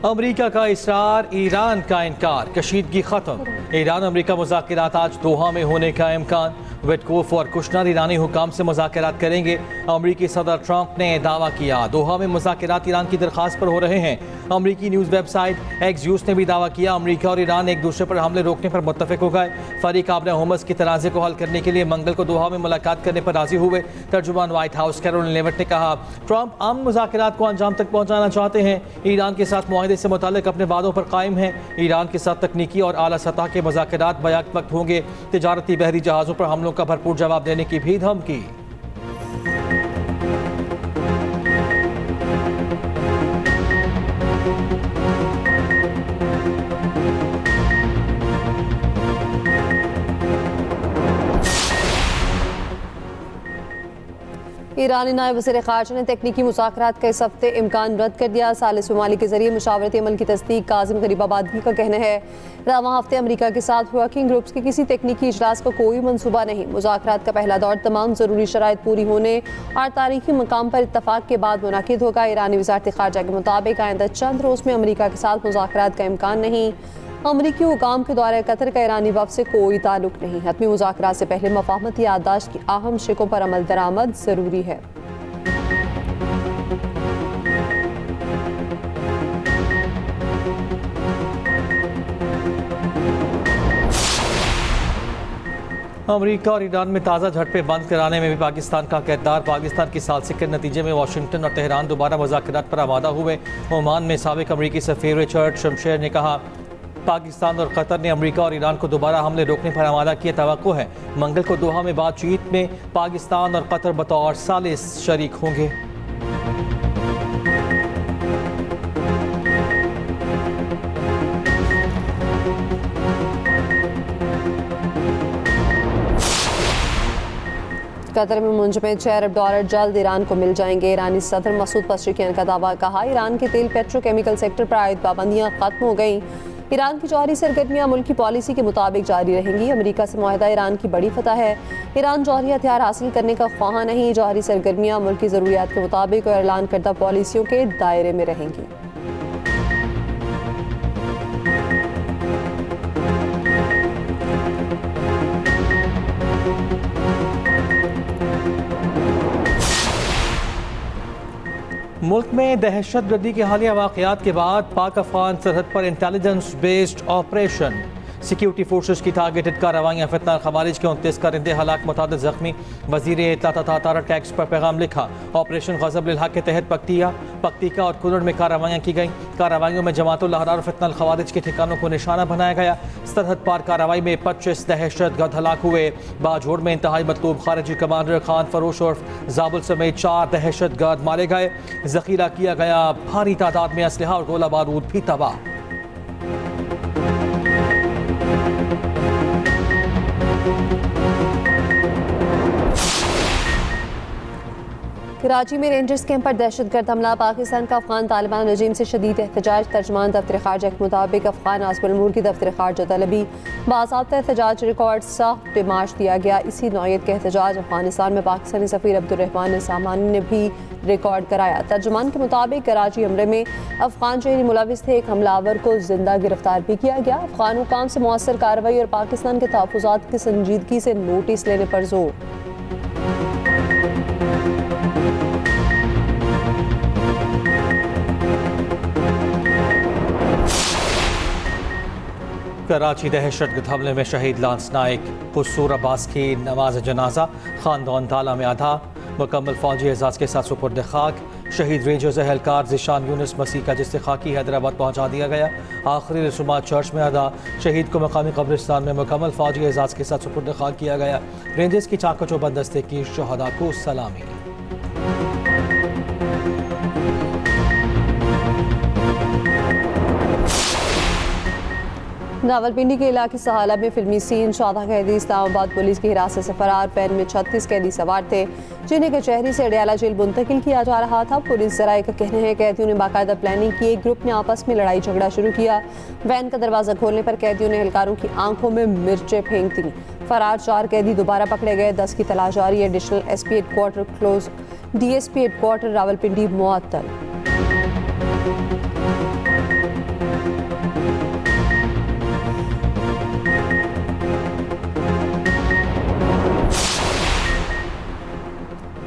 अमरीका का इसरार, ईरान का इनकार, कशीदगी खत्म। ईरान अमरीका मुज़ाकरात आज दोहा में होने का इम्कान। विटकोफ और कुशनर ईरानी हुकाम से मुज़ाकरात करेंगे। अमरीकी सदर ट्रंप ने दावा किया दोहा में मुज़ाकरात ईरान की दरख्वास्त पर हो रहे हैं। अमरीकी न्यूज़ वेबसाइट एक्स ने भी दावा किया अमरीका और ईरान एक दूसरे पर हमले रोकने पर मुत्तफिक हो गए। फरीक आपने होमस की तनाज़े को हल करने के लिए मंगल को दोहा में मुलाकात करने पर राजी हुए। तर्जुमान व्हाइट हाउस कैरोलिन लेविट ने कहा ट्रंप अमन मुज़ाकरात को अंजाम तक पहुँचाना चाहते हैं। ईरान के साथ मुआहदे से मुताल्लिक अपने वादों पर कायम हैं। ईरान के साथ तकनीकी और आला सतह के मुज़ाकरात बैक वक्त होंगे। तिजारती बहरी जहाज़ों पर हमलों का भरपूर जवाब देने की भी धमकी। ईरानी नायब वज़ीर ख़ारजा ने तकनीकी मुज़ाकरात का इस हफ्ते इम्कान रद्द कर दिया। सालिस ममालिक के जरिए मुशावरती अमल की तस्दीक। काज़िम गरीबाबादी का कहना है रवां हफ्ते अमरीका के साथ वर्किंग ग्रुप्स के किसी तकनीकी इजलास का कोई मनसूबा नहीं। मुज़ाकरात का पहला दौर तमाम ज़रूरी शराइत पूरी होने और तारीखी मकाम पर इत्तफाक के बाद मुनाकिद होगा। ईरानी वज़ारत ख़ारजा के मुताबिक आइंदा चंद रोज़ में अमरीका के साथ मुज़ाकरात का इम्कान नहीं। अमरीकी हुकाम के दौरे कतर का ईरानी वफ़द से कोई ताल्लुक नहीं। हतमी मुज़ाकरात से पहले मफाहमती याददाश्त की अहम शिकों पर अमल दरामद ज़रूरी है। अमरीका और ईरान में ताज़ा झड़पें बंद कराने में भी पाकिस्तान का किरदार। पाकिस्तान की साजिश के नतीजे में वाशिंगटन और तेहरान दोबारा मुज़ाकरात पर आमादा हुए। ओमान में साबिक अमरीकी सफ़ीर रिचर्ड शमशेर ने कहा पाकिस्तान और कतर ने अमरीका और ईरान को दोबारा हमले रोकने पर आमादा किया। तवक्को है मंगल को दोहा में बातचीत में पाकिस्तान और कतर बतौर सालिस शरीक होंगे। कतर में मुंजमद $6 अरब जल्द ईरान को मिल जाएंगे। ईरानी सदर मसूद पज़ेश्कियान का दावा। कहा ईरान के तेल पेट्रोकेमिकल सेक्टर पर आयद पाबंदियां खत्म हो गईं। ईरान की जौहरी सरगर्मियां मुल्क की पॉलिसी के मुताबिक जारी रहेंगी। अमरीका से मुआहदा ईरान की बड़ी फतह है। ईरान जौहरी हथियार हासिल करने का ख्वाह नहीं। जौहरी सरगर्मियां मुल्क की ज़रूरियात के मुताबिक और ऐलान करदा पॉलिसियों के दायरे में रहेंगी। मुल्क में दहशतगर्दी के हालिया वाक़यात के बाद पाक अफगान सरहद पर intelligence based operation. Security forces की टारगेटेड कार्रवाइयाँ। फितना खवारिज के 29 कारिंदे हलाक, मुतादिद ज़ख्मी। वज़ीर इत्तला टैक्स पर पैगाम लिखा। ऑपरेशन ग़ज़ब लिल हक़ के तहत पक्तिका और कुनड़ में कार्रवाइयाँ की गईं। कार्रवाइयों में जमातुल अहरार और फितना खवारिज के ठिकानों को निशाना बनाया गया। सरहद पार कार्रवाई में 25 दहशतगर्द हलाक हुए। बाजोड़ में इंतहाई मतलूब खारजी कमांडर खान फरोश और जाबुल समेत 4 दहशतगर्द मारे गए। ज़ख़ीरा किया गया भारी तादाद में असलहा और गोला बारूद भी तबाह। कराची में रेंजर्स कैंप पर दहशतगर्द हमला। पाकिस्तान का अफगान तालिबान रजीम से शदीद एहतजाज। तर्जमान दफ्तर ख़ारजा के मुताबिक अफगान आसफल उमूर की दफ्तर ख़ारजा तलबी बाज़ाब्ता एहतजाज रिकॉर्ड सख्त डिमार्च दिया गया। इसी नौयत के एहतजाज अफगानिस्तान में पाकिस्तानी सफ़ीर अब्दुर्रहमान सामानी ने भी रिकॉर्ड कराया। तर्जमान के मुताबिक कराची हमले में अफगान शहरी मुलविस थे। एक हमलावर को जिंदा गिरफ्तार भी किया गया। अफगान हुकाम से मौसर कार्रवाई और पाकिस्तान के तहफ़्फ़ुज़ात की संजीदगी से नोटिस लेने पर जोर। कराची दहशतगर्द हमले में शहीद लांस नाइक कुसूर अब्बास की नमाज जनाजा। खानदान ताला में आधा मुकम्मल फौजी एजाज़ के साथ सुपुर्द खाक। शहीद रेंजर्स एहलकार ज़िशान यूनुस मसीह का जिस्से खाकी हैदराबाद पहुँचा दिया गया। आखिरी रसूमात चर्च में अदा। शहीद को मकामी कब्रिस्तान में मुकम्मल फौजी एजाज़ के साथ सुपुर्द खाक किया गया। रेंजर्स की चाको चौबंद दस्ते की शहदा को सलामी। रावलपिंडी के इलाके सहाला में फिल्मी सीन। 14 कैदी इस्लामाबाद पुलिस की हिरासत से फरार। पैन में 36 कैदी सवार थे जिन्हें कचहरी से अडयाला जेल मुंतकिल किया जा रहा था। पुलिस जराये का कहना है कैदियों ने बाकायदा प्लानिंग की। एक ग्रुप ने आपस में लड़ाई झगड़ा शुरू किया। वैन का दरवाजा खोलने पर कैदियों ने एहलकारों की आंखों में मिर्चें फेंक दी। फरार 4 कैदी दोबारा पकड़े गए। 10 की तलाश जारी है। Additional SP headquarter close. DSP headquarter Rawalpindi मुअत्तल।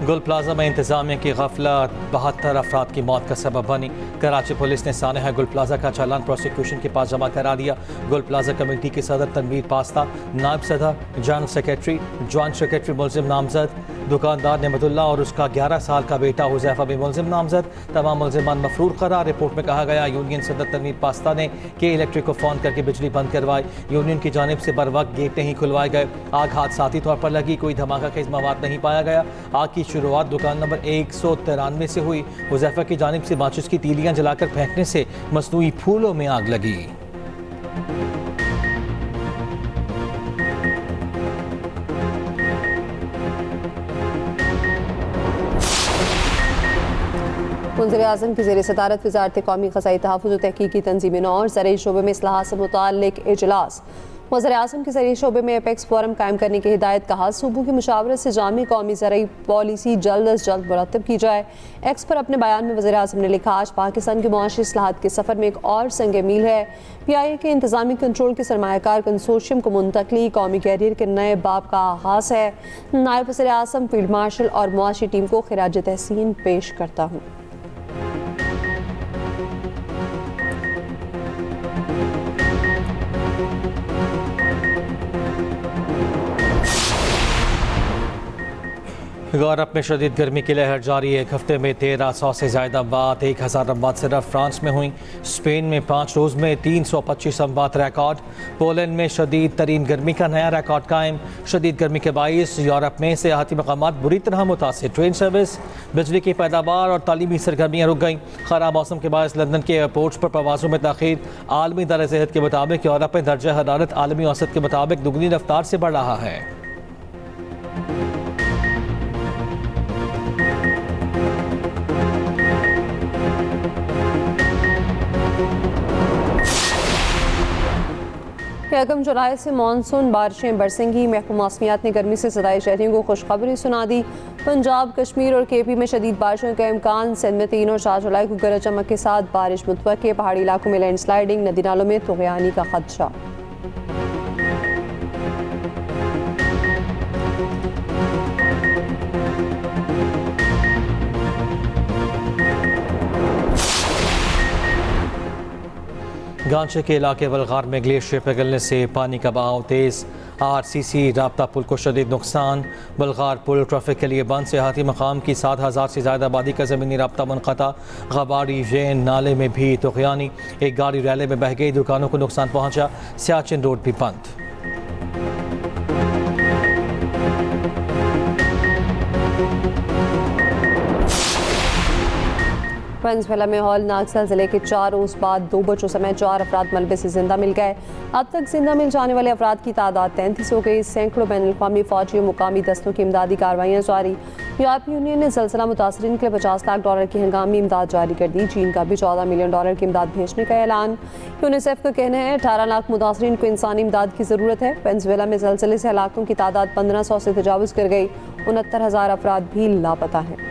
गुल प्लाजा में इंतजामिया की गफलत 72 अफराद की मौत का सबब बनी। कराची पुलिस ने सानहा गुल प्लाजा का चालान प्रोसिक्यूशन के पास जमा करा दिया। गुल प्लाजा कमेटी के सदर तनवीर पास्ता, नायब सदर, जनरल सेक्रेटरी, जॉइंट सेक्रेटरी मुलजिम नामजद, दुकानदार नेमतुल्ला और उसका 11 साल का बेटा हुजैफा भी मुलजिम नामजद। तमाम मुलजिमान मफरूर करार। रिपोर्ट में कहा गया यूनियन सदर तनवीर पास्ता ने के इलेक्ट्रिक को फ़ोन करके बिजली बंद करवाई। यूनियन की जानिब से बर वक्त गेट नहीं खुलवाए गए। आग हादसाती तौर पर लगी, कोई धमाका खेज मवाद नहीं पाया गया। आग की शुरुआत दुकान नंबर 193 से हुई। हुजैफा की जानिब से माचिस की तीलियां जलाकर फेंकने से मसनूई फूलों में आग लगी। वज़ीर-ए-आज़म की ज़ेर सदारत वज़ारत कौमी ख़ज़ाई तहफ़्फ़ुज़ व तहक़ीक़ी तंज़ीमें और ज़रई शोबे में इस्लाहात से मुताल्लिक़ इजलास। वज़ीर-ए-आज़म के ज़रिए शोबे में एपेक्स फोरम कायम करने की हिदायत। कहा सूबों की मुशावरत से जामी कौमी ज़रई पॉलिसी जल्द अज जल्द मुरतब की जाए। एक्स पर अपने बयान में वज़ीर-ए-आज़म ने लिखा, आज पाकिस्तान के मुआशी इस्लाहात के सफ़र में एक और संग मील है। PIA के इंतज़ामी कंट्रोल के सरमायाकार कंसोर्शियम को मुंतकली कौमी कैरियर के नए बाब का आगाज़ है। नायब वज़ीर-ए-आज़म फील्ड मार्शल और मुआशी टीम को खिराज तहसीन पेश करता हूँ। यूरोप में शदीद गर्मी की लहर जारी है। एक हफ्ते में 1300 से ज़्यादा अमवात, 1000 अमवात सिर्फ फ्रांस में हुई। स्पेन में 5 रोज़ में 325 अमवात रिकॉर्ड। पोलैंड में शदीद तरीन गर्मी का नया रिकॉर्ड कायम। शदीद गर्मी के बाइस यूरोप में सियाहती मकामात बुरी तरह मुतासिर। ट्रेन सर्विस, बिजली की पैदावार और तालीमी सरगर्मियाँ रुक गईं। खराब मौसम के बायस लंदन के एयरपोर्ट्स पर परवाज़ों में ताख़ीर। आलमी इदारे सेहत के मुताबिक यूरोप में दर्जा हरारत आलमी औसत के मुताबिक दुगनी रफ्तार से बढ़ रहा है। यकम जुलाई से मानसून बारिशें बरसेंगी। महकमा मौसमियात ने गर्मी से सदाए शहरियों को खुशखबरी सुना दी। पंजाब, कश्मीर और KP में शदीद बारिशों का इम्कान। सिंध में 3 और 4 जुलाई को गरज चमक के साथ बारिश मुतवक्के। पहाड़ी इलाकों में लैंडस्लाइडिंग, नदी नालों में तुग़यानी का खदशा। गांचे के इलाके बलगार में ग्लेशियर पिघलने से पानी का बहाव तेज़। RCC राब्ता पुल को शदीद नुकसान। बलगार पुल ट्रैफिक के लिए बंद। सियाहती मकाम की 7000 से ज़्यादा आबादी का ज़मीनी राब्ता मुनक़ता। गबारी जैन नाले में भी तुग़यानी। एक गाड़ी रैले में बह गई, दुकानों को नुकसान पहुँचा। सियाचिन रोड भी बंद। वेनेज़ुएला में हौलनाक ज़लज़ले के 4 रोज़ बाद 2 बच्चों समेत 4 अफराद मलबे से जिंदा मिल गए। अब तक जिंदा मिल जाने वाले अफराद की तादाद 33 हो गई। सैकड़ों बैनुल-अक़वामी फ़ौजी और मुकामी दस्तों की इमदादी कार्रवाइयाँ जारी। यूरोपीय यूनियन ने ज़लज़ला मुतासरीन के लिए $50 लाख की हंगामी इमदाद जारी कर दी। चीन का भी $14 मिलियन की इमदाद भेजने का ऐलान। यूनिसेफ का कहना है 18 लाख मुतासरीन को इंसानी इमदाद की ज़रूरत है। वेनेज़ुएला में ज़लज़ले से हलाकों की तादाद 1500 से तजावुज़ कर गई। 69,000 अफराद भी लापता हैं।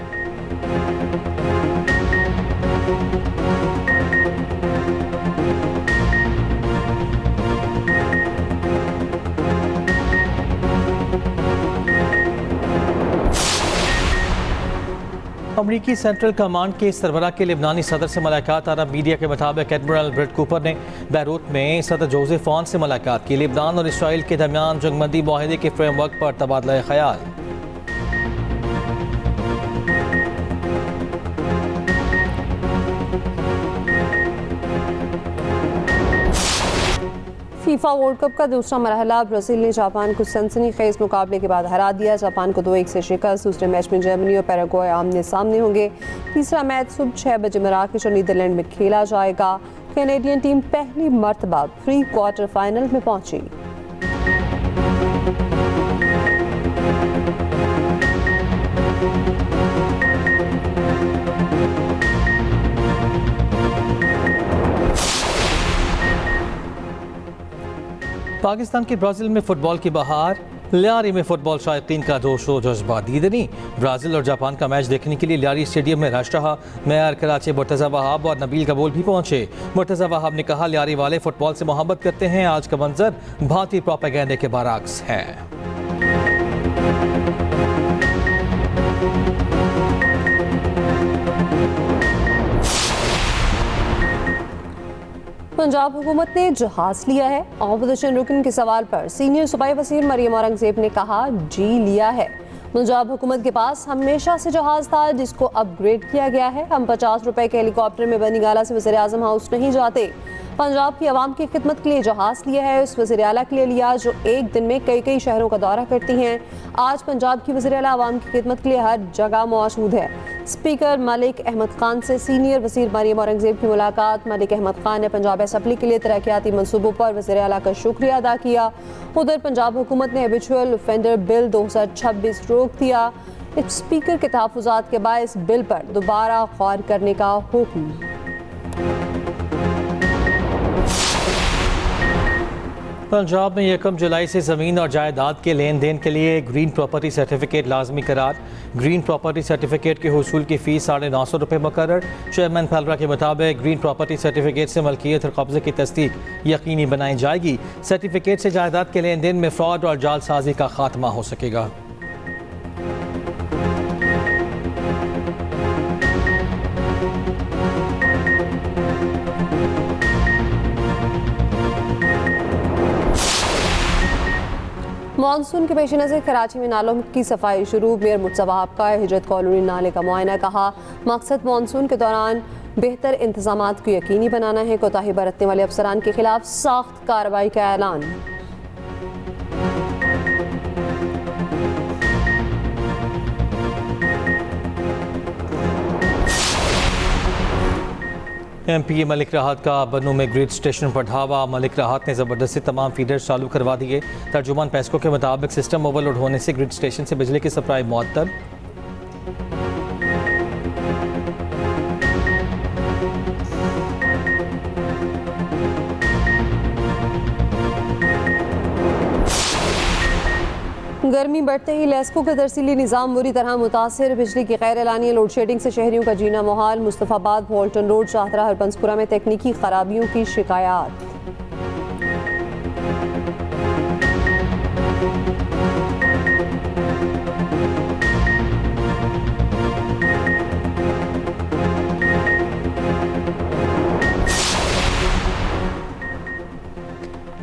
अमरीकी सेंट्रल कमांड के सरबराह के लेबनानी सदर से मुलाकात। अरब मीडिया के मुताबिक एडमिरल ब्रेट कूपर ने बैरूत में सदर जोसेफ ऑन से मुलाकात की। लेबनान और इसराइल के दरमियान जंगबंदी मुआहदे के फ्रेमवर्क पर तबादला ख्याल। फीफा वर्ल्ड कप का दूसरा मरहला। ब्राज़ील ने जापान को सनसनीखेज मुकाबले के बाद हरा दिया। जापान को 2-1 से शिकस्त। दूसरे मैच में जर्मनी और पैराग्वे आमने सामने होंगे। तीसरा मैच सुबह 6 बजे मराकेश और नीदरलैंड में खेला जाएगा। कैनेडियन टीम पहली मरतबा प्री क्वार्टर फाइनल में पहुंची। पाकिस्तान की ब्राज़ील में फुटबॉल की बहार। लियारी में फुटबॉल शायकीन का जोश व जज्बा दीदनी। ब्राज़ील और जापान का मैच देखने के लिए लियारी स्टेडियम में रश रहा। मेयर कराची मुर्तज़ा वहाब और नबील कबूल भी पहुंचे। मुर्तज़ा वहाब ने कहा लियारी वाले फुटबॉल से मोहब्बत करते हैं। आज का मंजर भारतीय प्रोपेगेंडे के बरअक्स है। पंजाब हुकूमत ने जहाज लिया है। ऑपोजिशन रुकन के सवाल पर सीनियर सूबाई वज़ीर मरियम औरंगजेब ने कहा, जी लिया है। पंजाब हुकूमत के पास हमेशा से जहाज था जिसको अपग्रेड किया गया है। हम 50 रुपए के हेलीकॉप्टर में बनीगाला से वज़ीर आज़म हाउस नहीं जाते। पंजाब की आवाम की खिदमत के लिए जहाज लिया है, उस वज़ीर आला के लिए लिया जो एक दिन में कई कई शहरों का दौरा करती हैं। आज पंजाब की वज़ीर आला आवाम की खिदमत के लिए हर जगह मौजूद है। स्पीकर मलिक अहमद खान से सीनियर वज़ीर मरियम औरंगजेब की मुलाकात। मलिक अहमद खान ने पंजाब असम्बली के लिए तरक्याती मनसूबों पर वज़ीर आला का शुक्रिया अदा किया। उधर पंजाब हुकूमत ने हैबिचुअल ऑफेंडर बिल 2026 रोक दिया। स्पीकर के तहफ़्फ़ुज़ात के बायस बिल पर दोबारा गौर करने का हुक्म। पंजाब में 1 जुलाई से ज़मीन और जायदाद के लेन देन के लिए ग्रीन प्रॉपर्टी सर्टिफिकेट लाजमी करार। ग्रीन प्रॉपर्टी सर्टिफिकेट के हुसूल की फ़ीस 950 रुपये मुकर्रर। चेयरमैन फलरा के मुताबिक ग्रीन प्रॉपर्टी सर्टिफिकेट से मलकियत और कब्ज़े की तस्दीक यकीनी बनाई जाएगी। सर्टिफिकेट से जायदाद के लेन देन में फ्रॉड और जालसाजी का खात्मा हो सकेगा। मानसून के पेश नज़र कराची में नालों की सफाई शुरू। मेयर मुर्तज़ा वहाब का हिजरत कॉलोनी नाले का मुआयना। कहा, मकसद मानसून के दौरान बेहतर इंतजामात को यकीनी बनाना है। कोताही बरतने वाले अफसरान के खिलाफ सख्त कार्रवाई का ऐलान। MP मलिक राहत का बन्नू में ग्रिड स्टेशन पर ढावा। मलिक राहत ने ज़बरदस्ती तमाम फीडर्स चालू करवा दिए। तर्जुमान पेस्को के मुताबिक सिस्टम ओवरलोड होने से ग्रिड स्टेशन से बिजली की सप्लाई मुअत्तल। गर्मी बढ़ते ही लेस्को का तरसीली निज़ाम बुरी तरह मुतासर। बिजली की गैर एलानी लोड शेडिंग से शहरियों का जीना मुहाल। मुस्तफ़ाबाद, वॉल्टन रोड, शाहतरा, हरबंसपुरा में तकनीकी खराबियों की शिकायत।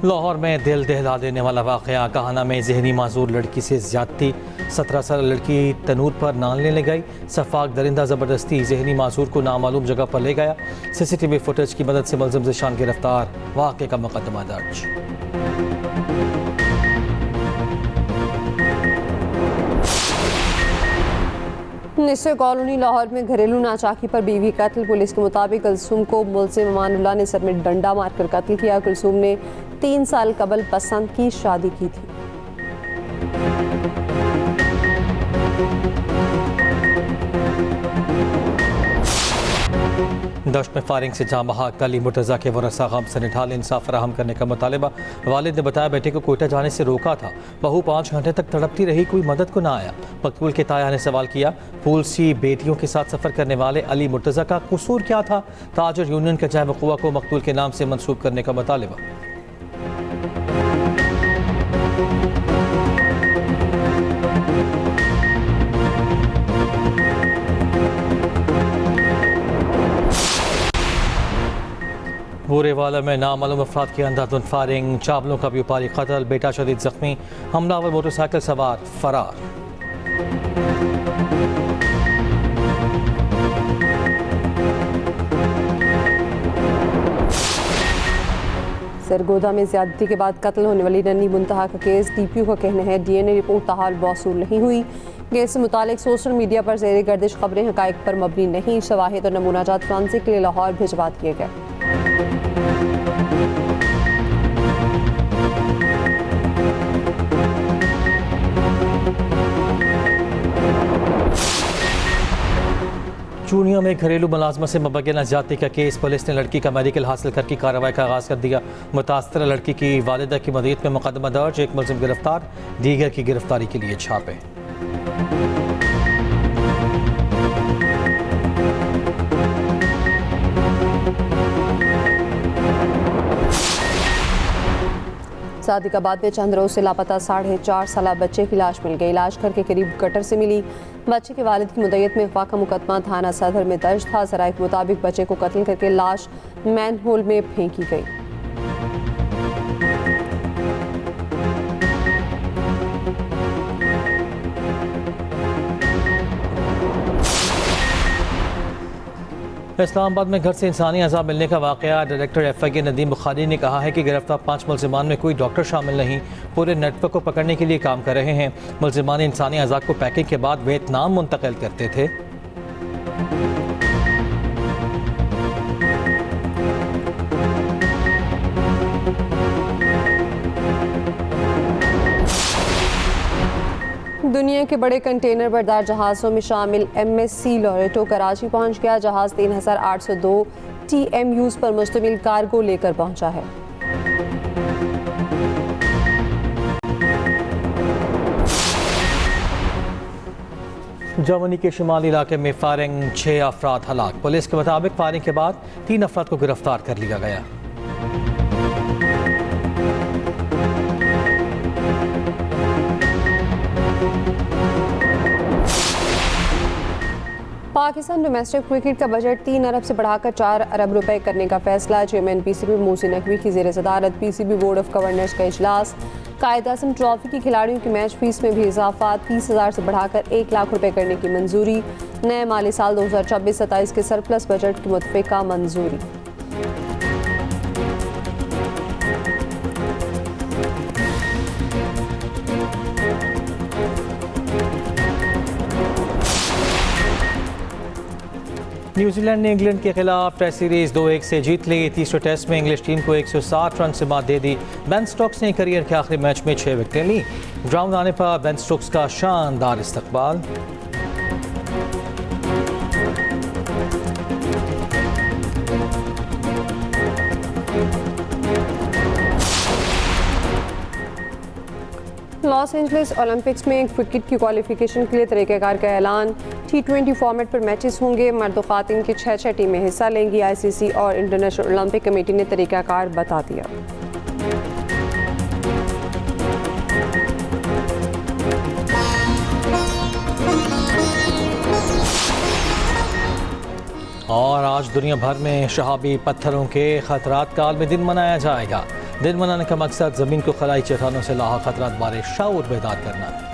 लाहौर में दिल दहला देने वाला वाक़या। कहाना में जहनी माजूर लड़की से ज़्यादती। 17 साल लड़की तनूर पर नान लेने गई। सफाक दरिंदा ज़बरदस्ती जहनी माजूर को नामालूम जगह पर ले गया। CCTV फुटेज की मदद से मुलज़िम ज़िशान गिरफ्तार। वाक़े का मुकदमा दर्ज। निस्से कॉलोनी लाहौर में घरेलू नाचाकी पर बीवी कत्ल। पुलिस के मुताबिक कुलसूम को मुलज़िम अमानुल्लाह ने सर में डंडा मारकर कत्ल किया। कुलसूम ने 3 साल कबल पसंद की शादी की थी। दश्त में फायरिंग से जाँ बहक। अली मुर्तज़ा के वरसा गम से निठाल इंसाफ फराहम करने का मुतालबा। वालिद ने बताया, बेटे को कोयटा जाने से रोका था। बहू 5 घंटे तक तड़पती रही, कोई मदद को ना आया। मकबूल के ताया ने सवाल किया, पूल सी बेटियों के साथ सफ़र करने वाले अली मुर्तज़ा का कसूर क्या था? ताजर यूनियन के जाम कुआ को मकतूल के नाम से मंसूब करने का मुतालबा। बोरेवाला में नामालूम अफराद की अंधाधुंध फायरिंग। चावलों का व्यापारी कत्ल, बेटा शदीद जख्मी। हमलावर मोटरसाइकिल सवार फरार। सरगोदा में ज्यादती के बाद कत्ल होने वाली नन्ही मुंतहा का केस। DPO का कहना है DNA रिपोर्ट ताहाल मौसूल नहीं हुई। केस से मुतालिक सोशल मीडिया पर ज़ेर गर्दिश खबरें हकायक पर मबनी नहीं। शवाहिद और नमूनाजात फ्रांसिक के लिए लाहौर भिजवा दिए गए। चूनिया में घरेलू मुलाजमत से मुबैना ज्यादती का केस। पुलिस ने लड़की का मेडिकल हासिल करके कार्रवाई का आगाज़ कर दिया। मुतासरा लड़की की वालिदा की मदीद में मुकदमा दर्ज। एक मुलजिम गिरफ्तार, दीगर की गिरफ्तारी के लिए छापे। सादिकाबाद में चंद रोज से लापता 4.5 साल बच्चे की लाश मिल गई। लाश घर के करीब गटर से मिली। बच्चे के वालिद की मुद्दत में अगवा का मुकदमा थाना सदर में दर्ज था। ज़राए के मुताबिक बच्चे को कत्ल करके लाश मैनहोल में फेंकी गई। इस्लामाबाद में घर से इंसानी अज़ा मिलने का वाक़या। डायरेक्टर FIA नदीम बुखारी ने कहा है कि गिरफ्तार 5 मुल्ज़िमान में कोई डॉक्टर शामिल नहीं, पूरे नेटवर्क को पकड़ने के लिए काम कर रहे हैं। मुल्ज़िमान इंसानी अज़ा को पैकिंग के बाद वियतनाम मुंतकिल करते थे। दुनिया के बड़े कंटेनर बरदार जहाज़ों में शामिल MSC लॉरेटो कराची पहुंच गया। जहाज़ 3802 TMUs पर मुश्तमिल कार्गो लेकर पहुंचा है। जर्मनी के शुमाली इलाके में फायरिंग, 6 अफराद हलाक। पुलिस के मुताबिक फायरिंग के बाद 3 अफराद को गिरफ्तार कर लिया गया। पाकिस्तान डोमेस्टिक क्रिकेट का बजट 3 अरब से बढ़ाकर 4 अरब रुपए करने का फैसला। चेयरमैन PCB मोहसिन नकवी की ज़ेर सदारत PCB बोर्ड ऑफ गवर्नर्स का इजलास। कायद-ए-आज़म ट्रॉफी की खिलाड़ियों की मैच फीस में भी इजाफा, 30,000 से बढ़ाकर 1 लाख रुपए करने की मंजूरी। नए माली साल 2026-27 के सरप्लस बजट की मुतफ़िका मंजूरी। न्यूजीलैंड ने इंग्लैंड के खिलाफ टेस्ट सीरीज 2-1 से जीत ली। तीसरे टेस्ट में इंग्लिश टीम को 160 रन से मात दे दी। बेन स्टोक्स ने करियर के आखिरी मैच में 6 विकेटें ली। ग्राउंड आने पर बेन स्टोक्स का शानदार इस्तकबाल। लॉस एंजलिस ओलंपिक्स में क्रिकेट की क्वालिफिकेशन के लिए तरीक़ाकार का ऐलान। T20 फॉर्मेट पर मैचेस होंगे। मर्द और ख़वातीन की 6 टीमें हिस्सा लेंगी। ICC और इंटरनेशनल ओलंपिक कमेटी ने तरीक़ाकार बता दिया। और आज दुनिया भर में शहाबी पत्थरों के खतरात का आलमी दिन मनाया जाएगा। दिन मनाने का मकसद ज़मीन को खलाई चट्टानों से लाहा खतरात बारे शऊर बेदार करना है।